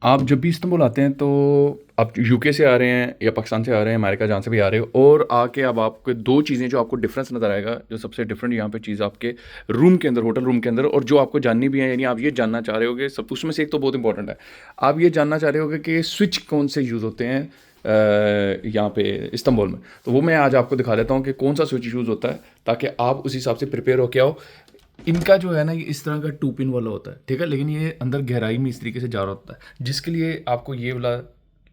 आप जब भी इस्तांबुल आते हैं तो आप यूके से आ रहे हैं या पाकिस्तान से आ रहे हैं, अमेरिका जहाँ से भी आ रहे हो, और आके अब आपको दो चीज़ें जो आपको डिफरेंस नज़र आएगा, जो सबसे डिफरेंट यहाँ पे चीज़ आपके रूम के अंदर, होटल रूम के अंदर, और जो आपको जाननी भी है, यानी आप ये जानना चाह रहे होगे सब, उसमें से एक तो बहुत इंपॉर्टेंट है। आप ये जानना चाह रहे होगे कि स्विच कौन से यूज़ होते हैं यहाँ पे इस्तांबुल में। तो वो मैं आज आपको दिखा देता हूँ कि कौन सा स्विच यूज़ होता है, ताकि आप उस हिसाब से प्रिपेयर होके आओ। इनका जो है ना, ये इस तरह का 2 पिन वाला होता है, ठीक है, लेकिन ये अंदर गहराई में इस तरीके से जा रहा होता है, जिसके लिए आपको ये वाला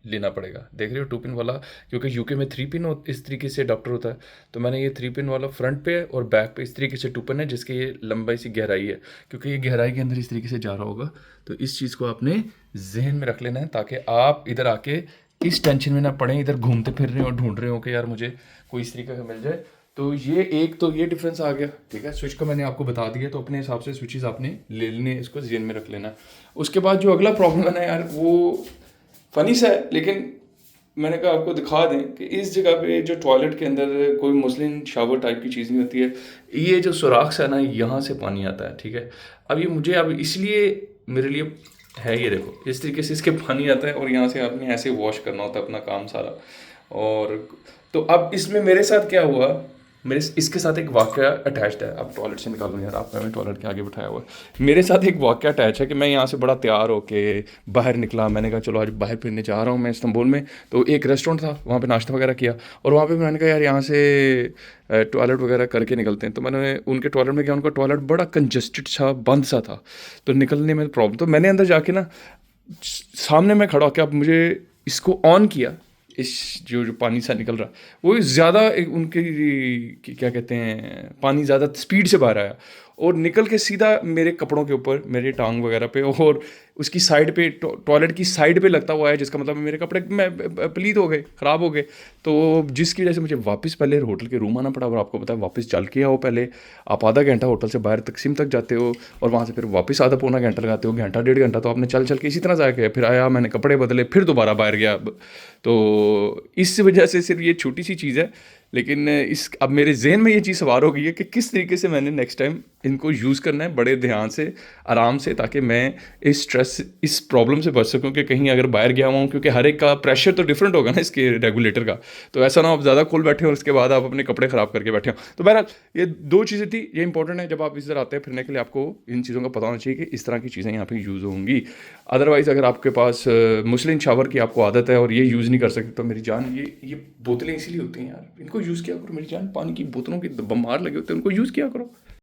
लेना पड़ेगा। देख रहे हो 2 पिन वाला, क्योंकि यूके में 3 पिन इस तरीके से अडॉप्टर होता है। तो मैंने ये 3 पिन वाला फ्रंट पे और बैक पे इस तरीके से 2 पिन है, जिसकी ये लंबाई सी गहराई है, क्योंकि ये गहराई के अंदर इस तरीके से जा रहा होगा। तो इस चीज़ को आपने जहन में रख लेना है, ताकि आप इधर आके इस टेंशन में ना पड़ें, इधर घूमते फिर रहे हो और ढूंढ रहे हो कि यार मुझे कोई इस तरीके का मिल जाए। तो ये एक तो ये डिफरेंस आ गया, ठीक है। स्विच का मैंने आपको बता दिया, तो अपने हिसाब से स्विचेस आपने ले लेने, इसको जेन में रख लेना। उसके बाद जो अगला प्रॉब्लम है ना यार, वो फनी सा है, लेकिन मैंने कहा आपको दिखा दें कि इस जगह पे जो टॉयलेट के अंदर कोई मुस्लिम शावर टाइप की चीज़ नहीं होती है। ये जो सुराख सा है ना, यहाँ से पानी आता है, ठीक है। अब ये मुझे अब इसलिए मेरे लिए है, ये देखो इस तरीके से इसके पानी आता है, और यहाँ से आपने ऐसे वॉश करना होता है अपना काम सारा। और तो अब इसमें मेरे साथ क्या हुआ, मेरे इसके साथ एक वाक़या अटैच्ड है। अब टॉयलेट से निकालूँ यार, आपने हमें टॉयलेट के आगे बिठाया हुआ है। मेरे साथ एक वाक़या अटैच है कि मैं यहाँ से बड़ा तैयार होके बाहर निकला। मैंने कहा चलो आज बाहर फिरने जा रहा हूँ मैं इस्तांबुल में। तो एक रेस्टोरेंट था, वहाँ पे नाश्ता वगैरह किया, और वहाँ पे मैंने कहा यार यहाँ से टॉयलेट वगैरह करके निकलते हैं। तो मैंने उनके टॉयलेट में गया, उनका टॉयलेट बड़ा कंजस्टेड सा, बंद सा था, तो निकलने में प्रॉब्लम। तो मैंने अंदर जाके ना, सामने में खड़ा होकर अब मुझे इसको ऑन किया, इस जो पानी सा निकल रहा, वो ज़्यादा उनके क्या कहते हैं, पानी ज़्यादा स्पीड से बाहर आया और निकल के सीधा मेरे कपड़ों के ऊपर, मेरे टांग वगैरह पे, और उसकी साइड पे, टॉयलेट की साइड पे लगता हुआ है, जिसका मतलब मेरे कपड़े में पलीद हो गए, ख़राब हो गए। तो जिसकी वजह से मुझे वापस पहले होटल के रूम आना पड़ा। और आपको पता है, वापस चल के आओ, पहले आप आधा घंटा होटल से बाहर तकसीम तक जाते हो, और वहाँ से फिर वापस आधा पौना घंटा लगाते हो, घंटा 1.5 घंटा तो आपने चल चल के इसी तरह जाके, फिर आया, मैंने कपड़े बदले, फिर दोबारा बाहर गया। तो इस वजह से सिर्फ ये छोटी सी चीज़ है, लेकिन इस अब मेरे जहन में ये चीज़ सवार हो गई है कि किस तरीके से मैंने नेक्स्ट टाइम इनको यूज़ करना है, बड़े ध्यान से, आराम से, ताकि मैं इस स्ट्रेस, इस प्रॉब्लम से बच सकूं कि कहीं अगर बाहर गया हुआ हूँ, क्योंकि हर एक का प्रेशर तो डिफरेंट होगा ना इसके रेगुलेटर का। तो ऐसा ना आप ज़्यादा खोल बैठे हो और उसके बाद आप अपने कपड़े ख़राब करके बैठे हो। तो बहरहाल ये दो चीज़ें थी, ये इंपॉर्टेंट है। जब आप इधर आते हैं फिरने के लिए, आपको इन चीज़ों का पता होना चाहिए कि इस तरह की चीज़ें यहाँ पे यूज़ होंगी। अदरवाइज़ अगर आपके पास मुस्लिम शावर की आपको आदत है और ये यूज़ नहीं कर सकते, तो मेरी जान, ये बोतलें इसीलिए होती हैं यार, इनको यूज़ किया करो मेरी जान। पानी की बोतलों की बीमार लगे होते हैं, उनको यूज़ किया करो।